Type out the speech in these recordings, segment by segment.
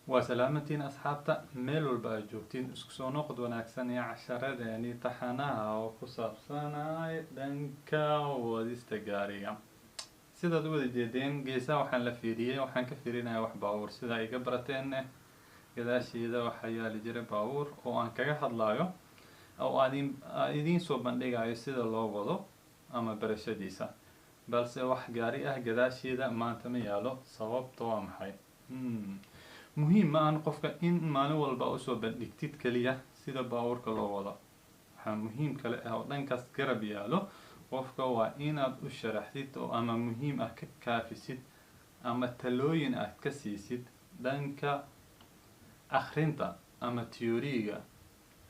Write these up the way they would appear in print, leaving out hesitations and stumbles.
وسلامتين أصحابتا ميل والبا جوجتين اسكسو نقد وناكسن يا عشرة يعني تحناها وكسابسانا دنكا وديستا غاريا سيدا دودا جيدين جيسا وحان لفيريا وحان كفيرينا wax baawur sida ay gabrateen gadaasheeda waxa yaali jiray baawur oo aan kaga hadlayo oo idin soo bandhigayo sida loo wado ama barashadiisa balse wax gaari ah gadaasheeda maanta ma yaalo sababtoo waa maxay muhiim ma aan qofka in maalin walba u soo bandhigtid kaliya sida baawurka loo wado waxa muhiim kale ah oo dhankaas garab yaalo qofka waa inaad u sharaxdid oo ama muhiim ah ka kaafisid ama talooyin ah ka siisid dhanka akhrinta ama teoriga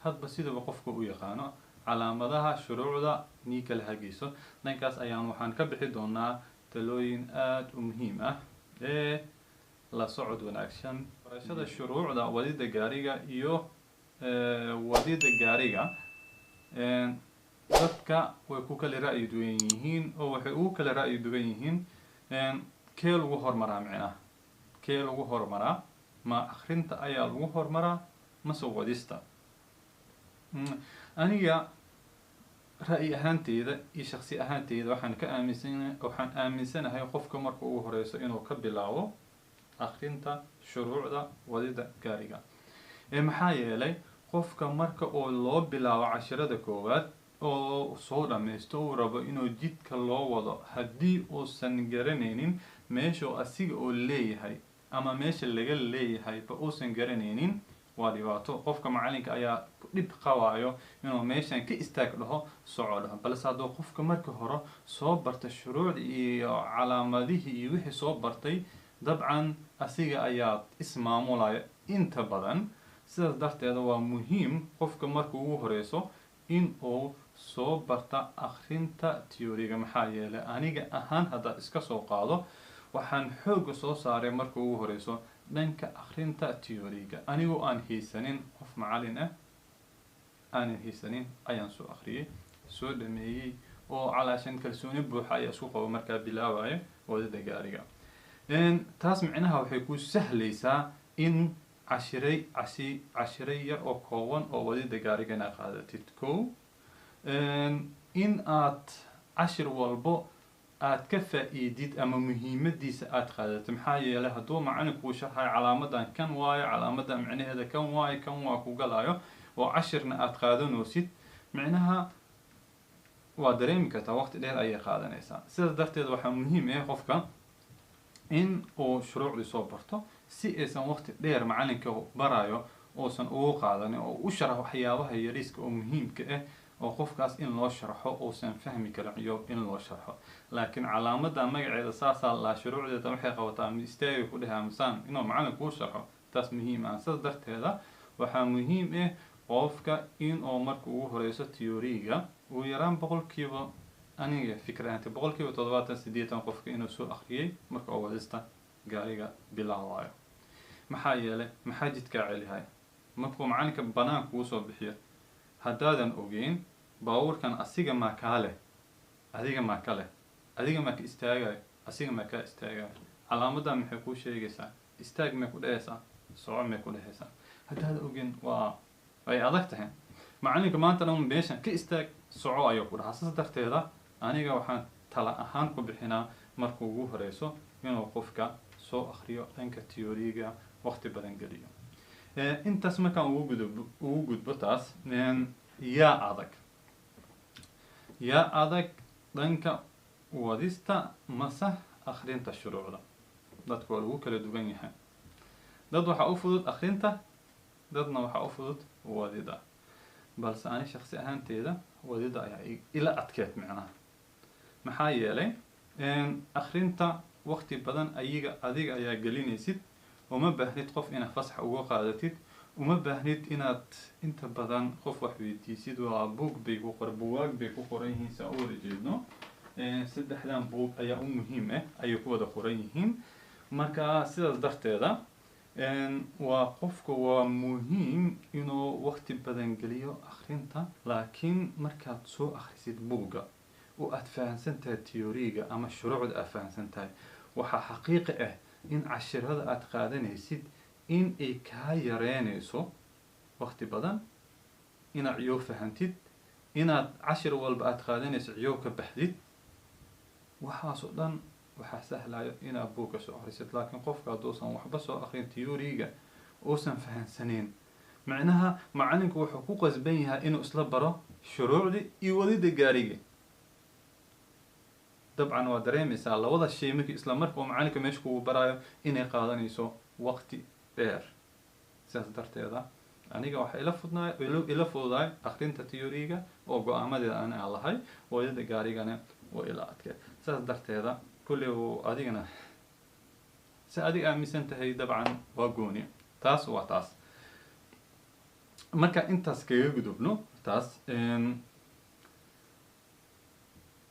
hadba sidaba qofku u yaqaano calaamadaha shuruucda ni kala hagayso dhankaas ayaan waxaan ka bixi doonaa talooyin aad u muhiim ah la socod wanaagsan barashada shuruucda wadida gaariga iyo wadida gaariga dadka way ku kala ra'yi duwan yihiin oo waxay ugu kala ra'yi duwan yihiin kee lagu hormaraa macnaha kee lagu hormaraa ma akhrinta ayaa lagu hormaraa ma soo wadista aniga ra'yi ahaanteyda iyo shakhsi ahaanteyda waxaan aaminsanahay qofka marka uu horeyso inuu ka bilaabo akhrinta shuruucda wadida gaariga maxaa yeelay qofka marka oo loo bilaabo casharada koowaad oo soo dhameysto uu rabo inuu jidka loo wado haddii uusan garanaynin meesha asiga oo leeyahay ama meesha laga leeyahay ba uusan garanaynin waa dhibaato qofka macalinka ayaa dhib qabayo inuu meeshan ka istaag dhaho soco dhaho balse hadduu qofka marka hore soo barta shuruucda iyo calaamadihii iyo wixii soo bartay dabcan asiga ayaa ismaamulaya inta badan sidaas darteeda waa muhiim qofka marka ugu horeyso in uu soo barta akhrinta teoriga maxaa yeelay aniga ahaan haddaad iska soo qaado waxaan xooga soo saaray marka ugu horeyso dhanka akhrinta teoriga anigoo aan haysanin qof macalin ah aanan haysanin ayaan soo akhriyay soo dhameeyey oo calaashan kalsooni buuxa ayaa isku qabo markaa bilaabayo wadada gaariga taas micnaha waxay ku sahlaysaa in cashiray yar oo kooban oo wadida gaarigana qaadatid kow in aad cashir walbo aad ka faa'iidid ama muhiimadiisa aad qaadatid maxaa yeelay hadduu macalinku sharxay calaamadan kan waayo calaamadan micnaheeda kan waayo kan waa ku galayo oo cashirna aad qaadanoosid micnaha waa dareemi kartaa waqti dheer ayay qaadanaysaa sidaas darteed waxaa muhiim ah qofka in uu shuruucdii soo barto si aysan waqti dheer macalinka barayo uusan ugu qaadanin oo u sharax waxyaabaha yariiska oo muhiimka ah oo qofkaas in loo sharxo uusan fahmi karin iyo in loo sharxo laakiin calaamada magaceeda saasaa la shuruucdeeda waxay qabataa istaagi ku dhahay amsaan inuu macalinku u sharxo taas muhiim ah sidaas darteeda waxaa muhiim ah qofka in uu marka ugu horeyso teoriga uu yaraan boqolkiiba aniga fikraanta boqolkiiba 78 qofka inuu soo akhriyay marka uu wadista gaariga bilaabayo maxaa yeelay maxaa jidka celihay markuu macalinka banaanka uu soo bixiyo haddaadan ogeyn baawurkan asiga ma kale adiga ma kale adiga ma ka istaagay asiga ma ka istaagay calaamada maxay ku sheegaysaa istaag ma ku dhehaysaa soo ma ku dhehaysaa haddaad ogeyn waa ay adag tahay macalinka maanta dhan meeshan ka istaag soco ayuu ku dhahaa sidaas darteeda aniga waxaan tala ahaan ku bixinaa marka ugu horeyso inuu qofka soo akhriyo dhanka teoriga waqti badan geliyo intaas markaan ugu gudbo taas yaa adag dhanka wadista mase akhrinta shuruucda dadku waa lagu kala duwan yahay dad waxaa u fudud akhrinta dadna waxaa u fudud wadida balse ani shakhsi ahaanteeda wadida ayaa ila adkeed macnaha maxaa yeelay akhrinta waqti badan adiga ayaa gelinaysid uma baahnid qof inaad fasax uga qaadatid uma baahnid inaad inta badan qof wax weydiisid waa buug bay ku qoran yihiin saa u wada jeedno saddexdan buug ayaa u muhiim ah ayay ku wada qoran yihiin marka sidaas darteeda waa qofka waa muhiim inuu waqti badan geliyo akhrinta laakiin markaad soo akhrisid buugga oo aad fahansan tahay teoriga ama shuruucda aad fahansan tahay waxaa xaqiiqi ah in cashirada aad qaadanaysid in ay kaa yareynayso waqti badan inaad ciyow fahantid inaad cashir walba aad qaadanayso ciyow ka baxdid waxaas oo dhan waxaa sahlayo inaad buugga soo akhrisid laakiin qofka hadduusan waxba soo akhrin theory-ga uusan fahansaneyn macnaha macalinku wuxuu ku qasban yahay inuu isla baro shuruucdii iyo wadida gaariga dabcan waa dareemaysaa labada shay markii isla marka uu macalinka meesha kugu baraayo inay qaadanayso waqti dheer sidaas darteeda aniga waxaa ila fududahay akhrinta theory-ga oo go-aamadeeda aan lahay wadida gaarigana waa ila adkeed sidaas darteeda kulli adigana si adiga aaminsan tahay dabcan waa gooni taas waa taas marka intaas kaga gudubno taas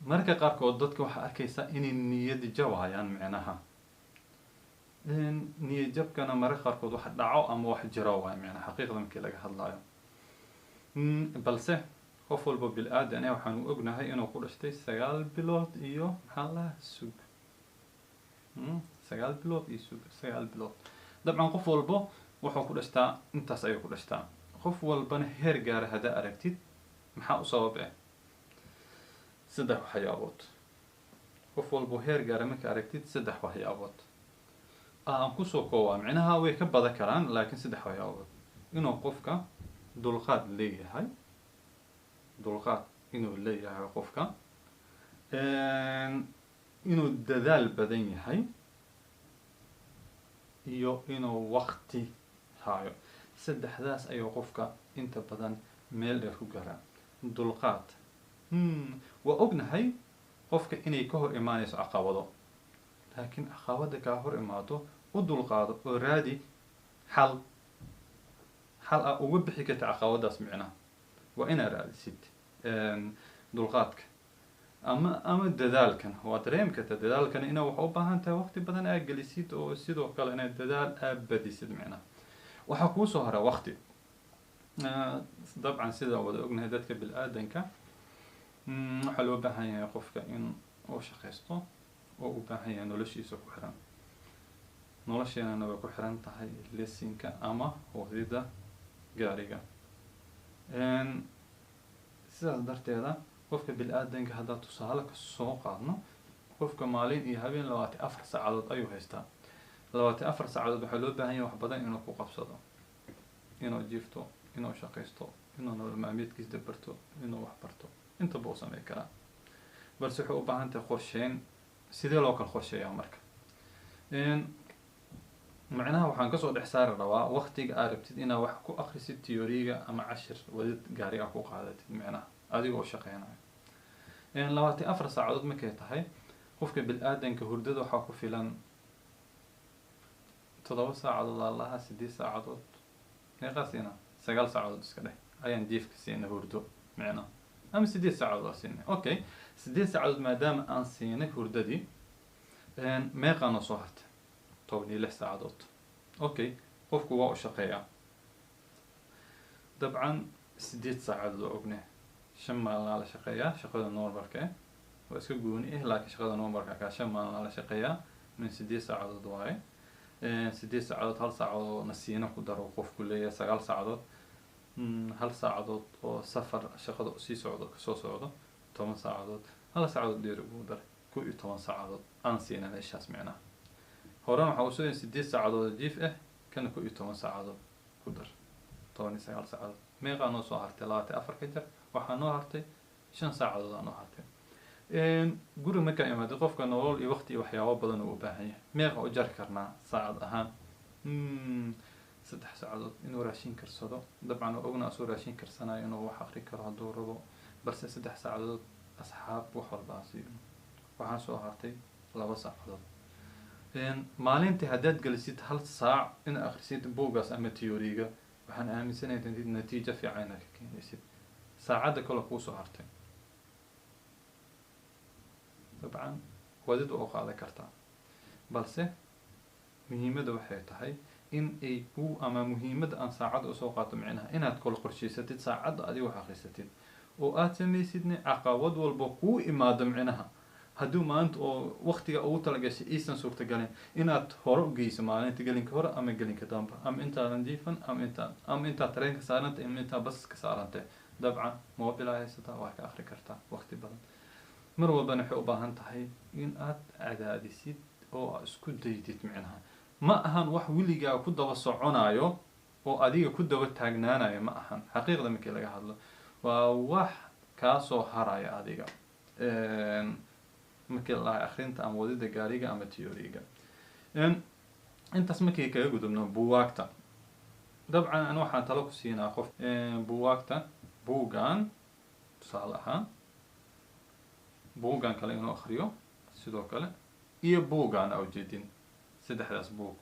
marka qaarkood dadka waxaa arkaysaa inay niyad jabayaan micnaha niyad jabkana marka qaarkood wax dhaco ama wax jiro waay micnaha xaqiiqda markii laga hadlayo balse qof walba bil-aadan waxaan u ognahay inuu ku dhashtay 9 bilood iyo maxaa la sug 9 bilood iyo sug 9 bilood dabcan qof walba wuxuu ku dhashtaa intaas ayuu ku dhashtaa qof walbana heer gaara hadaa aragtid maxaa u sabab ah saddex waxyaabood qof walba heer gaara marka aragtid saddex waxyaabood aan kusoo koobaa micnaha way ka badan karaan laakiin saddex waxyaabood inuu qofka dulqaad leeyahay dulqaad inuu leeyahay qofka inuu dadaal badan yahay iyo inuu waqti hayo saddexdaas ayuu qofka inta badan meel dheer ku garaa dulqaad waa ognahay qofka inay ka hor imaanayso caqabado laakiin caqabada kaa hor imaado u dulqaado oo raadi xal ah uga bixi karta caqabadaas micnaha waa inaad raadisid dulqaadka ama dadaalkan waa dareemi karta dadaalkana inaa waxa u baahan tahay waqti badan aad gelisid oo sidoo kale inaad dadaal aad badisid micnaha waxaa kuusoo hara waqti dabcan sida wada ognahay dadka bil-aadanka waxaa loo baahan yahay qofka in uu shaqaysto oo u baahan yahay noloshiisa ku xiran nolosheenana way ku xiran tahay lesinka ama wadida gaariga sidaas darteeda qofka bil-aadanka haddaa tusaale ka soo qaadno qofka maalin iyo habeen 24 saacadood ayuu haystaa 24 saacadood waxaa loo baahan yahay wax badan inuu ku qabsado inuu jiifto inuu shaqaysto inuu nolol maalmeedkiisa barto inuu wax barto intaba uu sameyn karaa balse waxay u baahan tahay qorsheyn sidee loo kala qorsheeyaa marka macnaha waxaan kasoo dhex saari rabaa waqtiga aad rabtid inaad wax ku akhrisid theory-ga ama cashir wadid gaari ah ku qaadatid micnaha adigoo shaqeynayo 24 saacadood markay tahay qofka bil-aadanka hurdada waxaa ku filan 7 saacadood allaha 8 saacadood meeqaasina 9 saacadood iska dheh ayaan jiifka siinay hurdo micnaha ama 8 saacadood aan siinay okay 8 saacadood maadaama aan siinay hurdadii meeqa noo soo hartay 16 saacadood okay qofku waa u shaqeeyaa dabcan 8 saacadood oo ognaa 5 maalin la shaqeeyaa shaqada normalka ah waa iska gooni ah laakiin shaqada normalka ka 5 maalin la shaqeeyaa min 8 saacadood waaye 8 saacadood hal saacadood nasiino ku daro qofku leeyahay 9 saacadood hal saacadood oo safar shaqada sii socdo ka soo socdo 10 saacadood hal saacadood dheer ugu dar 12 saacadood aan siinay meeshaas micnaha horena waxaa usoo 8 saacadood jiif ah kana 12 saacadood ku dar 19 saacadood meeqa noo soo hartay 24 ka jar waxaa noo hartay 5 saacadood aan noo hartay guri markaa imaado qofka nolol iyo waqti iyo waxyaabo badan uu u baahan yahay meeqa u jar karnaa saacad ahaan 3 saacadood inuu raashin karsado dabcan ogna soo raashin karsanayo inuu wax akhri karo hadduu rabo balse 3 saacadood asxaab wax walba siiyo waxaa soo hartay 2 saacadood maalintii haddaad gelisid 1 saac in akhrisid buugaas ama theory-ga waxaan aaminsanahay in natiijo fiican inaad ka keenaysid saacadda kale kuu soo hartay dabcan wadid oo qaadan kartaa balse muhiimadda waxay tahay in ay ku ama muhiimadda aan saacadda usoo qaato micnaha inaad kala qorshaysatid saacadda adiga wax akhrisatid oo aad samaysidna caqabad walba kuu imaado micnaha hadduu maanta oo waqtiga ugu talagashay iisan suurtagalin inaad hore u geyso maalinta gelinka hore ama gelinka dambe ama intaadan jiifan ama intaad tareenka saarantay ama intaad basaska saarantay dabcan mobile haysataa waa ka akhri kartaa waqti badan mar walbana waxay u baahan tahay in aad cadaadisid oo aad isku daydid micnaha ma ahan wax weligaa ku daba soconayo oo adiga ku daba taagnaanayo ma ahan xaqiiqda markii laga hadlo waa wax kaa soo haraya adiga markii la akhrinta ama wadida gaariga ama theory-ga intaas markii kaga gudubno buugaagta dabcan aan waxaan talo ku siinaa qof buugaagta buugan tusaale ahaan buugan kale inuu akhriyo sidoo kale iyo buugan aa ujeedin saddexdaas buug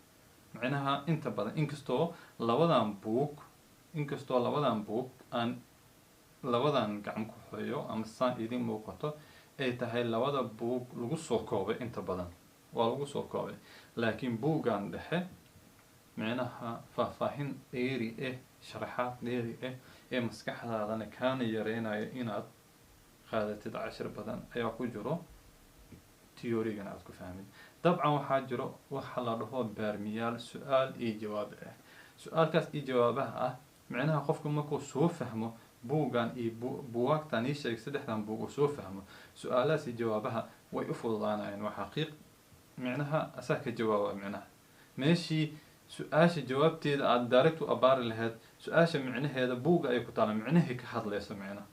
macnaha inta badan inkastoo labadan buug aan labadan gacan ku hayo ama saan idin muuqato ay tahay labada buug lagu soo koobay inta badan waa lagu soo koobay laakiin buugan dhexe macnaha faahfaahin dheeri sharaxaad dheeri ee maskaxdaadana kaana yareynayo inaad qaadatid cashir badan ayaa ku jiro theory-gana aad ku fahmid dabcan waxaa jiro waxa la dhaho baarmiyaal su-aal iyo jawaab su-aalkaas iyo jawaabaha ah macnaha qofku markuu soo fahmo buugan iyo buugaagtan ii sheeg saddexdan buug uu soo fahmo su-aalahaas iyo jawaabaha way u fududaanayaan waa xaqiiq macnaha asaa ka jawaaba macnaha meeshii su-aasha jawaabteeda aada direct u abaari lahayd su-aasha micnaheeda buugga ay ku taala micnahay ka hadlayso macnaha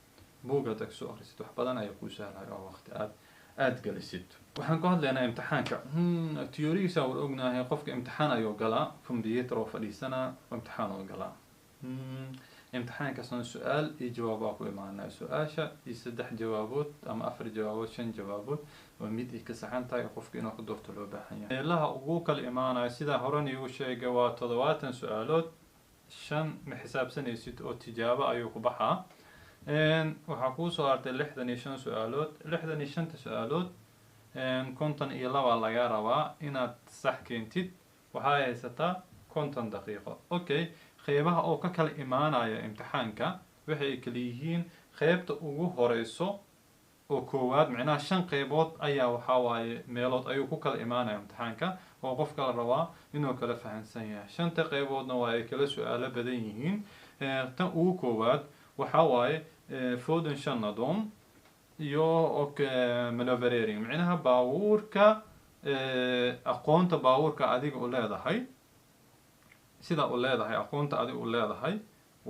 buuggaad ag soo akhrisid wax badan ayaa kuu sahlayo oo waqti aada gelisid waxaan ku hadlaynaa imtixaanka theory-giisa waan ognahay qofka imtixaan ayuu galaa computer oo fadhiisanaa imtixaan oo galaa imtixaankaasna su-aal iyo jawaab baa ku imaanaya su-aasha iyo 3 jawaabood ama 4 jawaabood 5 jawaabood waa mid ay ka saxan tahay qofka inuu ku doorto loo baahan yahay meelaha ugu kala imaanaya sida horan iigu sheegay waa 70 su-aalood 5 ma xisaabsanaysid oo tijaabo ayuu ku baxaa waxaa kuu soo hartay 65 su-aalood 65 su-aalood 52 laga rabaa inaad sax keentid waxaa haysataa 50 daqiiqo okay qeybaha oo ka kala imaanaya imtixaanka waxay kala yihiin qeybta ugu horeyso oo koowaad macnaha 5 qeybood ayaa waxaa waaye meelood ayuu ku kala imaanaya imtixaanka oo qofka la rabaa inuu kala fahansan yahay 5 qeyboodna waa ay kala su-aalo badan yihiin tan ugu koowaad waxaa waaye fordonshanadon iyo maneuverering macnaha baabuurka aqoonta baabuurka adiga u leedahay sida u leedahay aqoonta adiga u leedahay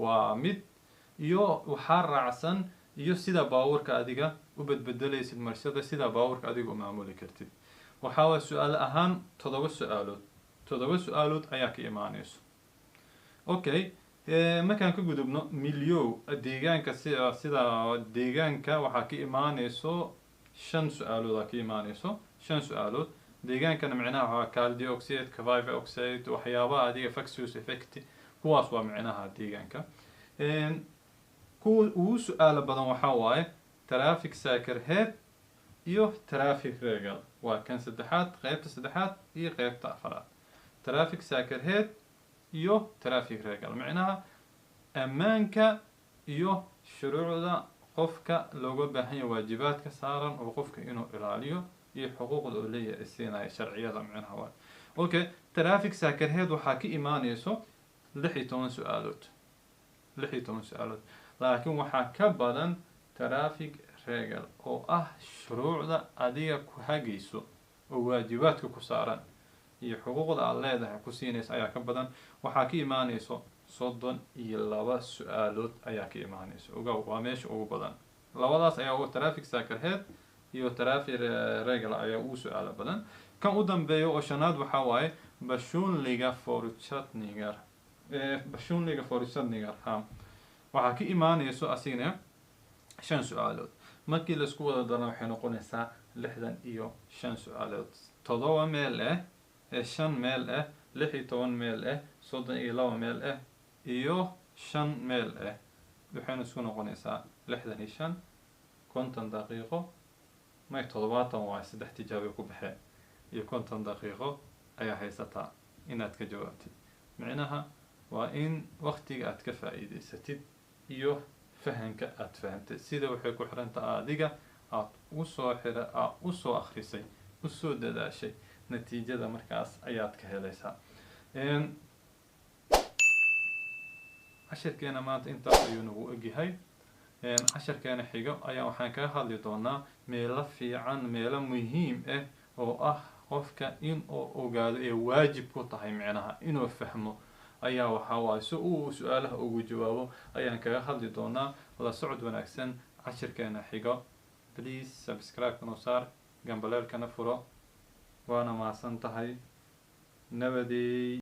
waa mid iyo waxaa raacsan iyo sida baabuurka adiga u bedbedelaysid marshada sida baabuurka adiga u maamuli kartid waxaa waa su-aal ahaan 7 su-aalood ayaa ka imaanayso okay markaan ka gudubno milyow deegaanka sida deegaanka waxaa ka imaanayso 5 su-aalood ka imaanayso 5 su-aalood deegaankana macnaha waa carbon dioxide carbon dioxide waxyaabaha adiga factors effect kuwaas waa macnaha deegaanka kuwa ugu su-aalo badan waxaa waaye traffic sacrehead iyo traffic regal waa kan saddexaad qeybta saddexaad iyo qeybta afraad traffic sacrehead iyo traffic regal macnaha ammaanka iyo shuruucda qofka looga baahan yahay waajibaadka saaran oo qofka inuu ilaaliyo iyo xuquuqda oo leeyahay siinaya sharciyada macnaha waa okay traffic sacrehead waxaa ka imaanayso 16 su-aalood 16 su-aalood laakiin waxaa ka badan traffic regal oo ah shuruucda adiga ku hagayso oo waajibaadka ku saaran iyo xuquuqda aad leedahay ku siinaysa ayaa ka badan waxaa ka imaanayso 32 su-aalood ayaa ka imaanayso ogow waa meesha ugu badan labadaas ayaa ugu traffic sacrehead iyo traffic regal ayaa ugu su-aalo badan kan u dambeeyo oo shanaad waxaa waaye bashunliga fortsättningar waxaa ka imaanayso asigna 5 su-aalood markii la isku wada daro waxay noqonaysaa 65 su-aalood 7 meel 5 meel 16 meel 32 meel iyo 5 meel waxayna isku noqonaysaa 65 50 daqiiqo may 70 waa 3 tijaabo ku baxee iyo 50 daqiiqo ayaa haysataa inaad ka jawaabtid macnaha waa in waqtiga aad ka faa'iideysatid iyo fahanka aad fahantay sida waxay ku xiran tahay adiga aad usoo akhrisay usoo dadaashay natiijada markaas ayaad ka helaysaa. cashirkeena maanta intaas ayuu nagu egyahay. casharkeena xigo ayaa waxaan kaga hadli doonaa meelo fiican, meelo muhiim ah oo ah qofka in uu ogaado ee waajib ku tahay micnaha inuu fahmo ayaa waxaa waaye si uu su-aalaha ugu jawaabo ayaan kaga hadli doonaa. la socod wanaagsan cashirkeena xigo. please subscribe kana saar, gambaleelkana furo. waana mahadsan tahay. nabadey.